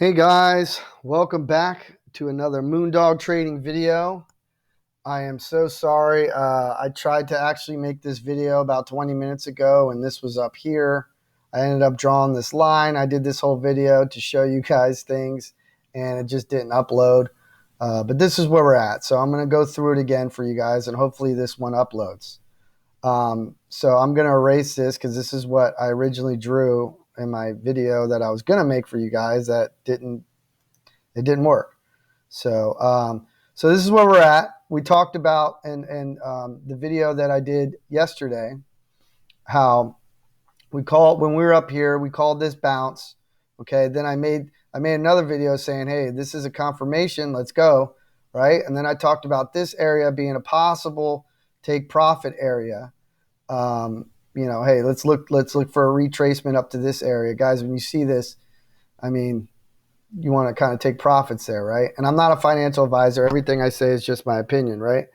Hey guys, welcome back to another Moondog Trading video. I am so sorry. I tried to actually make this video about 20 minutes ago and this was up here. I ended up drawing this line. I did this whole video to show you guys things and it just didn't upload. But this is where we're at. So I'm going to go through it again for you guys and hopefully this one uploads. So I'm going to erase this because this is what I originally drew in my video that I was going to make for you guys that didn't work. So so this is where we're at. We talked about in the video that I did yesterday how we called when we were up here, we called this bounce. Okay, then I made another video saying, hey, this is a confirmation, let's go, right? And then I talked about this area being a possible take profit area. Hey, let's look for a retracement up to this area. Guys, when you see this, I mean, you want to kind of take profits there, right? And I'm not a financial advisor. Everything I say is just my opinion, right?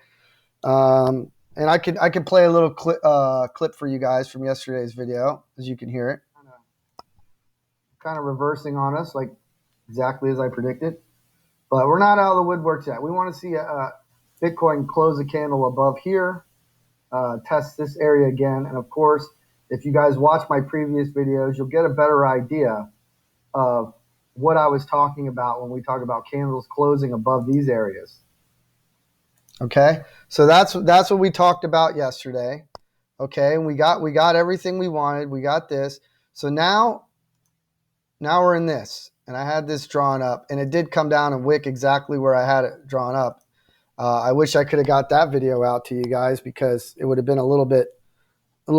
And I could play a little clip for you guys from yesterday's video, as you can hear it. Kind of reversing on us, like exactly as I predicted. But we're not out of the woodworks yet. We want to see a Bitcoin close a candle above here. Test this area again, and of course, if you guys watch my previous videos, you'll get a better idea of what I was talking about when we talk about candles closing above these areas. Okay, so that's what we talked about yesterday. Okay, and we got everything we wanted. We got this. So now we're in this, and I had this drawn up, and it did come down and wick exactly where I had it drawn up. I wish I could have got that video out to you guys because it would have been a little bit, it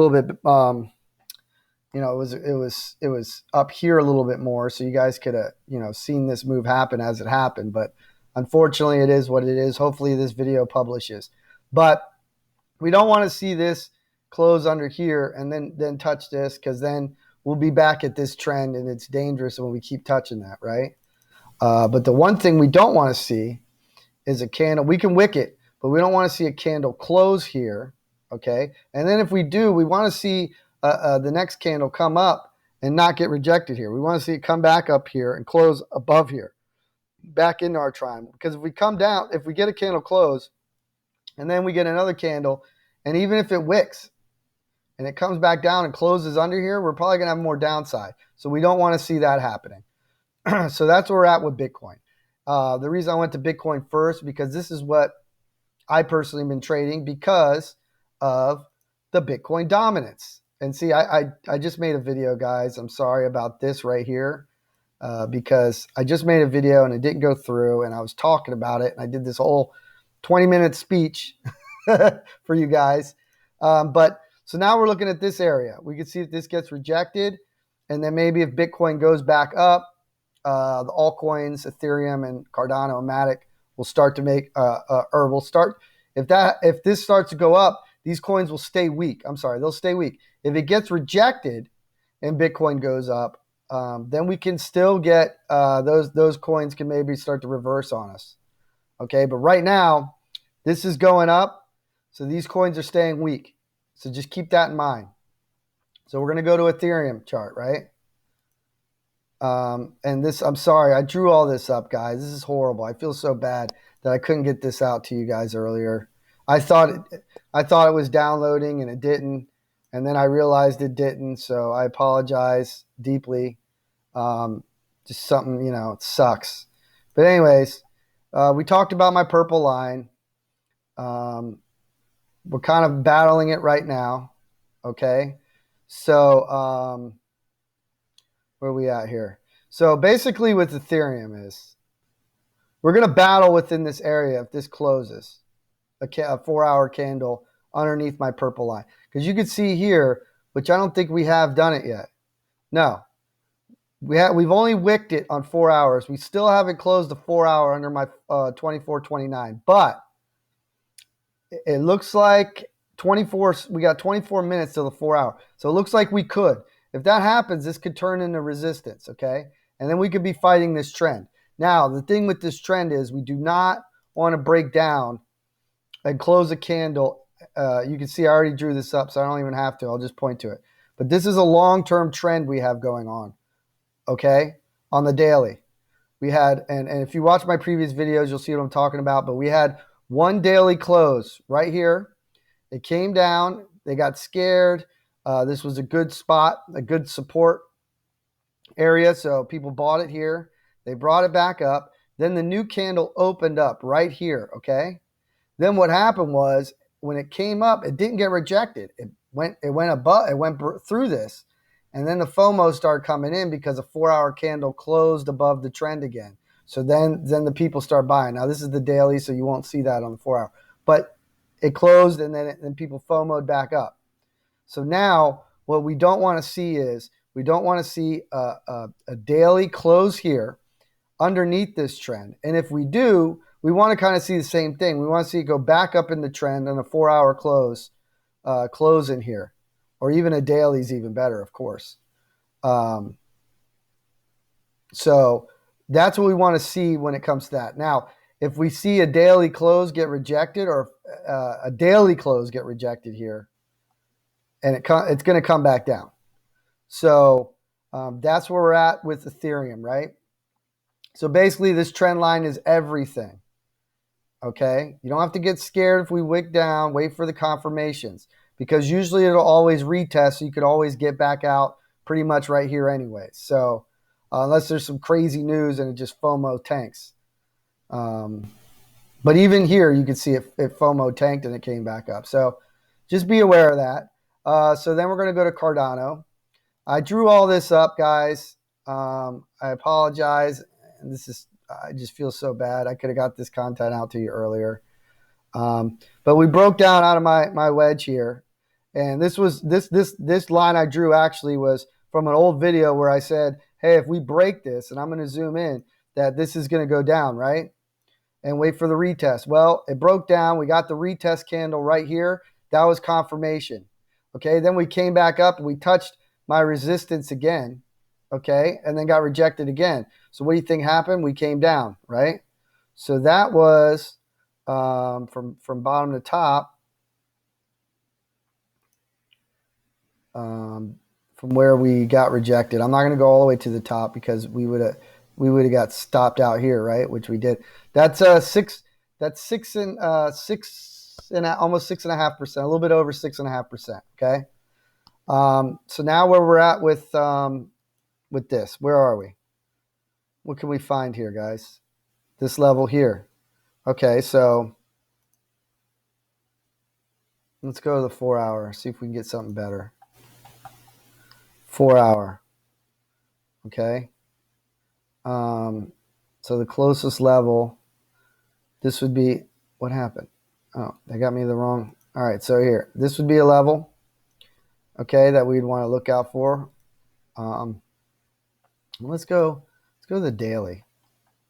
was up here a little bit more, so you guys could have, seen this move happen as it happened. But unfortunately, it is what it is. Hopefully, this video publishes. But we don't want to see this close under here and then touch this, because then we'll be back at this trend, and it's dangerous when we keep touching that, right? But the one thing we don't want to see is a candle. We can wick it, but we don't want to see a candle close here, okay? And then if we do, we want to see the next candle come up and not get rejected here. We want to see it come back up here and close above here, back into our triangle. Because if we come down, if we get a candle close, and then we get another candle, and even if it wicks, and it comes back down and closes under here, we're probably going to have more downside. So we don't want to see that happening. So that's where we're at with Bitcoin. The reason I went to Bitcoin first, because this is what I personally have been trading because of the Bitcoin dominance. And see, I just made a video, guys. I'm sorry about this right here because I just made a video and it didn't go through, and I was talking about it, and I did this whole 20-minute speech for you guys. But so now we're looking at this area. We can see if this gets rejected, and then maybe if Bitcoin goes back up, the altcoins, Ethereum and Cardano and Matic will start to make, if this starts to go up, these coins will stay weak. I'm sorry, they'll stay weak. If it gets rejected and Bitcoin goes up, then we can still get, those coins can maybe start to reverse on us. Okay, but right now, this is going up, so these coins are staying weak. So just keep that in mind. So we're going to go to Ethereum chart, right? And this, I'm sorry, I drew all this up, guys. This is horrible. I feel so bad that I couldn't get this out to you guys earlier. I thought it was downloading and it didn't, and then I realized it didn't. So I apologize deeply. Just something, it sucks. But anyways, we talked about my purple line. We're kind of battling it right now. Okay, so where are we at here? So basically with Ethereum is we're going to battle within this area if this closes, a 4-hour candle underneath my purple line. Because you can see here, which I don't think we have done it yet. No. We've only wicked it on 4 hours. We still haven't closed the 4-hour under my 24.29. But it looks like we got 24 minutes till the 4-hour. So it looks like we could. If that happens, this could turn into resistance, okay? And then we could be fighting this trend. Now, the thing with this trend is we do not want to break down and close a candle. You can see I already drew this up, so I don't even have to. I'll just point to it. But this is a long-term trend we have going on, okay, on the daily. We had, and if you watch my previous videos, you'll see what I'm talking about, but we had one daily close right here. It came down. They got scared. This was a good spot, a good support area, so people bought it here. They brought it back up. Then the new candle opened up right here, okay? Then what happened was when it came up, it didn't get rejected. It went through this. And then the FOMO started coming in because a 4-hour candle closed above the trend again. So then the people start buying. Now this is the daily, so you won't see that on the 4-hour. But it closed and then people FOMO'd back up. So now what we don't want to see is we don't want to see a daily close here underneath this trend. And if we do, we want to kind of see the same thing. We want to see it go back up in the trend on a 4-hour close in here. Or even a daily is even better, of course. So that's what we want to see when it comes to that. Now, if we see a daily close get rejected or a daily close get rejected here, and it's going to come back down. So that's where we're at with Ethereum, right? So basically this trend line is everything, okay? You don't have to get scared if we wick down, wait for the confirmations, because usually it'll always retest, so you could always get back out pretty much right here anyway. So unless there's some crazy news and it just FOMO tanks. But even here, you can see it FOMO tanked and it came back up. So just be aware of that. So then we're going to go to Cardano. I drew all this up, guys. I apologize. And I just feel so bad. I could have got this content out to you earlier. But we broke down out of my wedge here. And this line I drew actually was from an old video where I said, hey, if we break this, and I'm going to zoom in, that this is going to go down, right? And wait for the retest. Well, it broke down. We got the retest candle right here. That was confirmation. Okay, then we came back up and we touched my resistance again. Okay, and then got rejected again. So what do you think happened? We came down, right? So that was from bottom to top, from where we got rejected. I'm not going to go all the way to the top because we would have got stopped out here, right? Which we did. That's almost 6.5%, a little bit over 6.5%. Okay. So now where we're at with this, where are we? What can we find here, guys? This level here. Okay, so let's go to the 4-hour, see if we can get something better. 4-hour. Okay. So the closest level, this would be, what happened? Oh, they got me the wrong. All right, so here, this would be a level, okay, that we'd want to look out for. Let's go to the daily.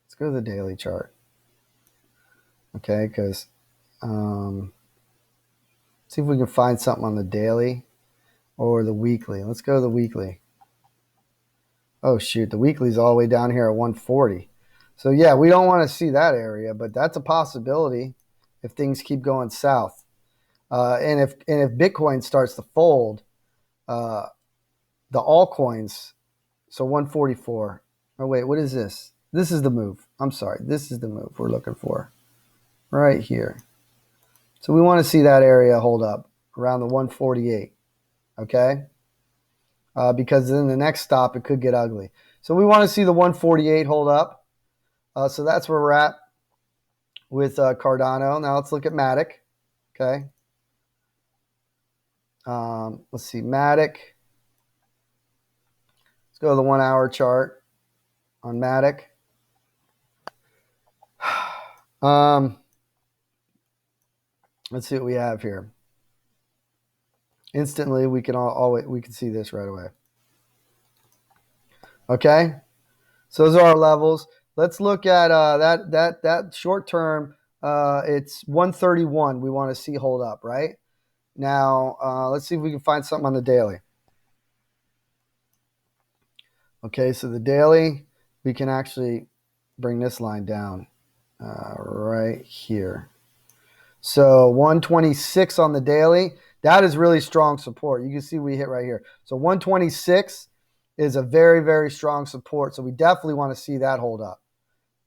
Let's go to the daily chart. Okay, because see if we can find something on the daily or the weekly. Let's go to the weekly. Oh shoot, the weekly's all the way down here at 140. So yeah, we don't want to see that area, but that's a possibility if things keep going south. And if Bitcoin starts to fold, the altcoins. So 144. Oh, wait, what is this? This is the move. I'm sorry. This is the move we're looking for right here. So we want to see that area hold up around the 148. Okay. Because then the next stop, it could get ugly. So we want to see the 148 hold up. So that's where we're at with Cardano. Now let's look at Matic. Okay. Let's see, Matic. Let's go to the 1-hour chart on Matic. Let's see what we have here. Instantly, we can see this right away. Okay, so those are our levels. Let's look at that short term. It's 131. We want to see hold up right now. Let's see if we can find something on the daily. Okay, so the daily, we can actually bring this line down right here. So 126 on the daily, that is really strong support. You can see we hit right here. So 126 is a very, very strong support. So we definitely want to see that hold up.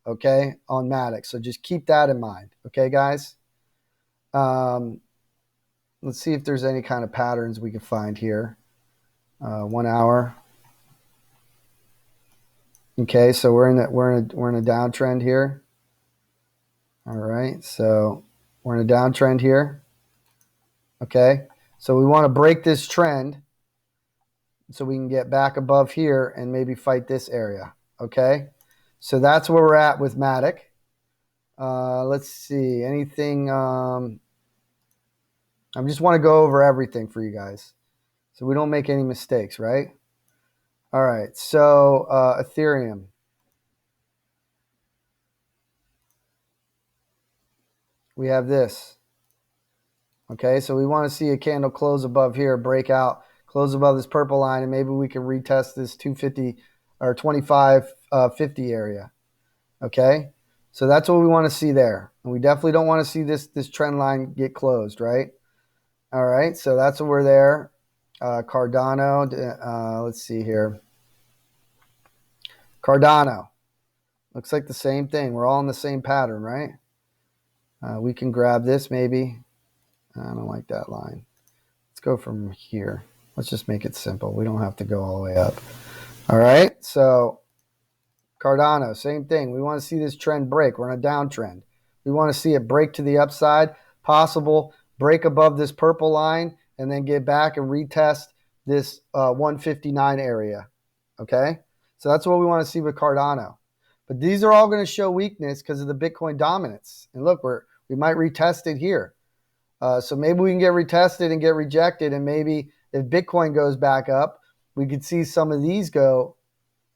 okay, on Matic. So just keep that in mind, okay, guys? Let's see if there's any kind of patterns we can find here. 1 hour. Okay, so we're in a downtrend here. All right, so we're in a downtrend here. Okay, so we want to break this trend so we can get back above here and maybe fight this area. Okay, so that's where we're at with Matic. Let's see, anything. I just want to go over everything for you guys so we don't make any mistakes, right? All right, so Ethereum. We have this. Okay, so we want to see a candle close above here, break out, close above this purple line, and maybe we can retest this 250 or 2550 area. Okay, so that's what we want to see there. And we definitely don't want to see this trend line get closed, right? All right, so that's what we're there. Cardano, let's see here. Cardano. Looks like the same thing. We're all in the same pattern, right? We can grab this maybe. I don't like that line. Let's go from here. Let's just make it simple. We don't have to go all the way up. All right, so Cardano, same thing. We want to see this trend break. We're in a downtrend. We want to see it break to the upside, possible break above this purple line, and then get back and retest this 159 area. Okay, so that's what we want to see with Cardano. But these are all going to show weakness because of the Bitcoin dominance. And look, we might retest it here. So maybe we can get retested and get rejected. And maybe if Bitcoin goes back up, we could see some of these go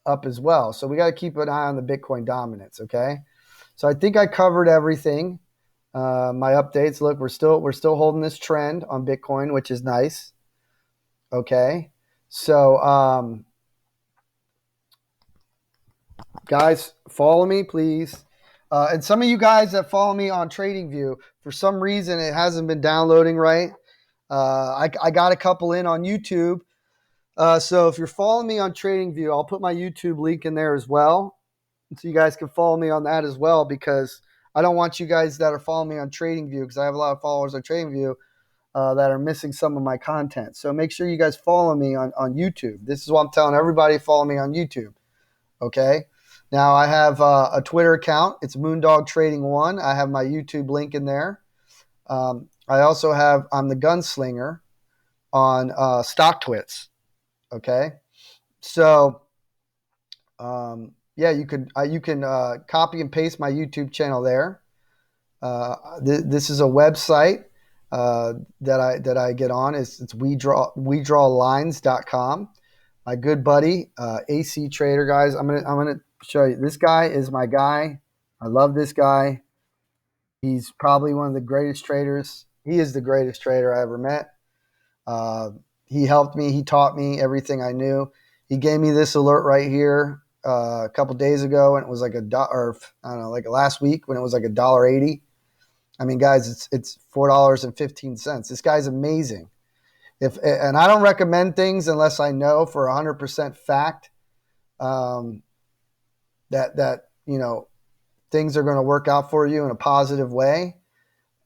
up as well. So we got to keep an eye on the Bitcoin dominance. Okay. So I think I covered everything. My updates. Look, we're still holding this trend on Bitcoin, which is nice. Okay. So, guys, follow me, please. And some of you guys that follow me on TradingView, for some reason it hasn't been downloading right. I got a couple in on YouTube. So if you're following me on TradingView, I'll put my YouTube link in there as well. So you guys can follow me on that as well, because I don't want you guys that are following me on TradingView, because I have a lot of followers on TradingView that are missing some of my content. So make sure you guys follow me on YouTube. This is what I'm telling everybody, follow me on YouTube. Okay. Now I have a Twitter account. It's Moondog Trading 1. I have my YouTube link in there. I also have, I'm the Gunslinger on StockTwits. Okay. So, yeah, you can copy and paste my YouTube channel there. This is a website that I get on. It's wedrawlines.com. My good buddy, AC Trader, guys. I'm gonna show you. This guy is my guy. I love this guy. He's probably one of the greatest traders. He is the greatest trader I ever met. He helped me. He taught me everything I knew. He gave me this alert right here a couple days ago, and it was like I don't know, like last week when it was like $1.80. I mean, guys, it's $4.15. This guy's amazing. And I don't recommend things unless I know for 100% fact that things are going to work out for you in a positive way.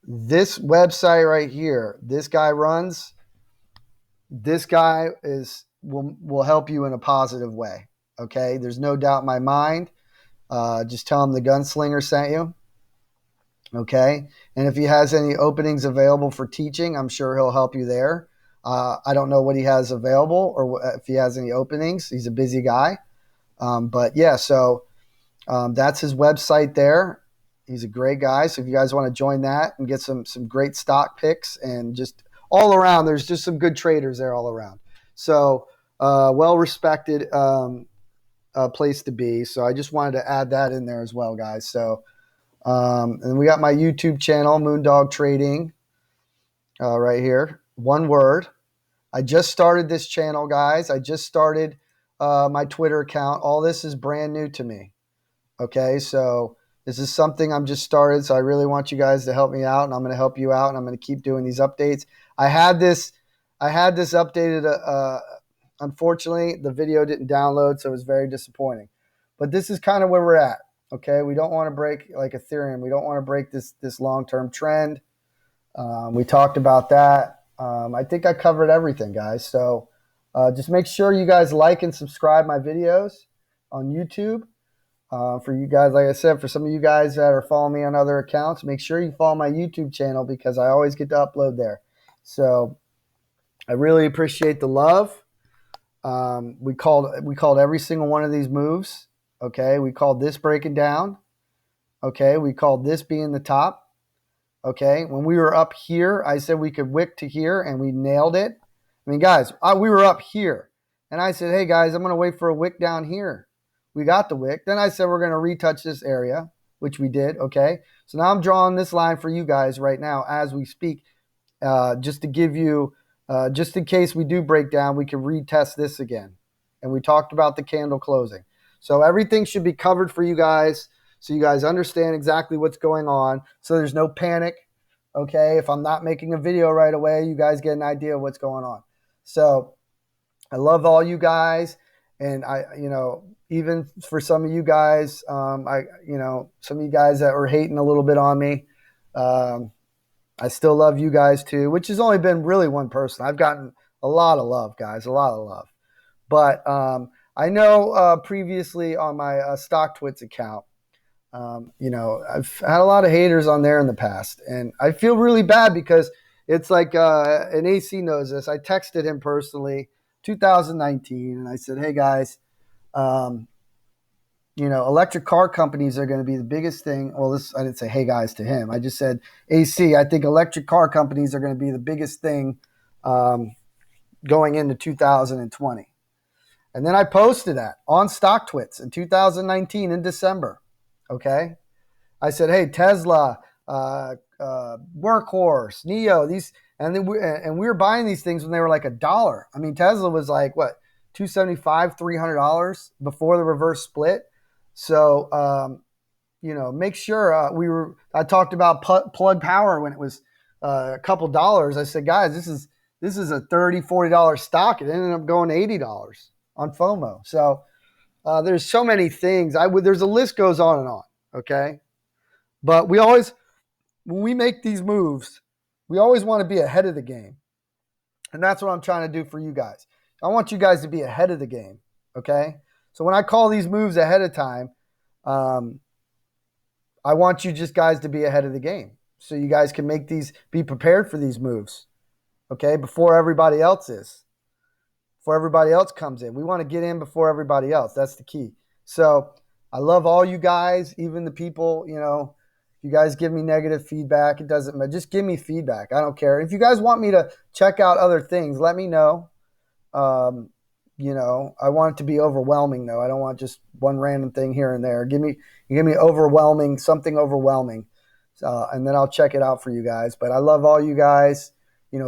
This website right here, this guy runs. This guy will help you in a positive way. Okay, there's no doubt in my mind. Just tell him the Gunslinger sent you. Okay, and if he has any openings available for teaching, I'm sure he'll help you there. I don't know what he has available or if he has any openings. He's a busy guy. But yeah, so that's his website there. He's a great guy. So if you guys want to join that and get some great stock picks and just all around, there's just some good traders there all around. So well-respected place to be. So I just wanted to add that in there as well, guys. So and we got my YouTube channel, Moondog Trading, right here. One word. I just started this channel, guys. I just started my Twitter account. All this is brand new to me. Okay, so this is something I'm just started. So I really want you guys to help me out, and I'm going to help you out, and I'm going to keep doing these updates. I had this updated. Unfortunately, the video didn't download, so it was very disappointing. But this is kind of where we're at. Okay, we don't want to break like Ethereum. We don't want to break this long-term trend. We talked about that. I think I covered everything, guys. So just make sure you guys like and subscribe my videos on YouTube. For you guys, like I said, for some of you guys that are following me on other accounts, make sure you follow my YouTube channel because I always get to upload there. So I really appreciate the love. We called every single one of these moves. Okay, we called this breaking down. Okay, we called this being the top. Okay, when we were up here, I said we could wick to here, and we nailed it. I mean, guys, we were up here, and I said, hey guys, I'm going to wait for a wick down here. We got the wick. Then I said we're going to retouch this area, which we did. Okay, so now I'm drawing this line for you guys right now as we speak, just to give you, just in case we do break down, we can retest this again. And we talked about the candle closing. So everything should be covered for you guys so you guys understand exactly what's going on. So there's no panic, okay? If I'm not making a video right away, you guys get an idea of what's going on. So I love all you guys. And even for some of you guys, some of you guys that were hating a little bit on me, I still love you guys too, which has only been really one person. I've gotten a lot of love, guys, a lot of love. But I know previously on my StockTwits account, I've had a lot of haters on there in the past. And I feel really bad because it's like, and AC knows this. I texted him personally 2019, and I said, hey, guys, electric car companies are going to be the biggest thing. Well, I didn't say, hey, guys, to him. I just said, AC, I think electric car companies are going to be the biggest thing going into 2020. And then I posted that on StockTwits in 2019 in December. Okay. I said, hey, Tesla, Workhorse, NIO, these, and then we were buying these things when they were like $1. I mean, Tesla was like what, $275, $300 before the reverse split. So, make sure I talked about Plug Power when it was a couple dollars. I said, guys, this is a $30, $40 stock. It ended up going to $80 on FOMO. So there's so many things. There's a list goes on and on. Okay. But when we make these moves, we always want to be ahead of the game. And that's what I'm trying to do for you guys. I want you guys to be ahead of the game. Okay. So when I call these moves ahead of time, I want you just guys to be ahead of the game. So you guys can be prepared for these moves. Okay. Before everybody else is. Before everybody else comes in. We want to get in before everybody else. That's the key. So I love all you guys, even the people, if you guys give me negative feedback, it doesn't matter. Just give me feedback. I don't care. If you guys want me to check out other things, let me know. I want it to be overwhelming though. I don't want just one random thing here and there. Give me overwhelming, something overwhelming. And then I'll check it out for you guys. But I love all you guys.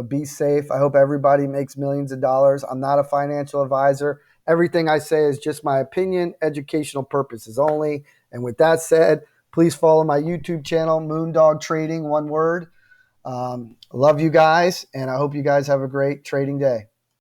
Be safe. I hope everybody makes millions of dollars. I'm not a financial advisor. Everything I say is just my opinion, educational purposes only. And with that said, please follow my YouTube channel, Moondog Trading, one word. Love you guys, and I hope you guys have a great trading day.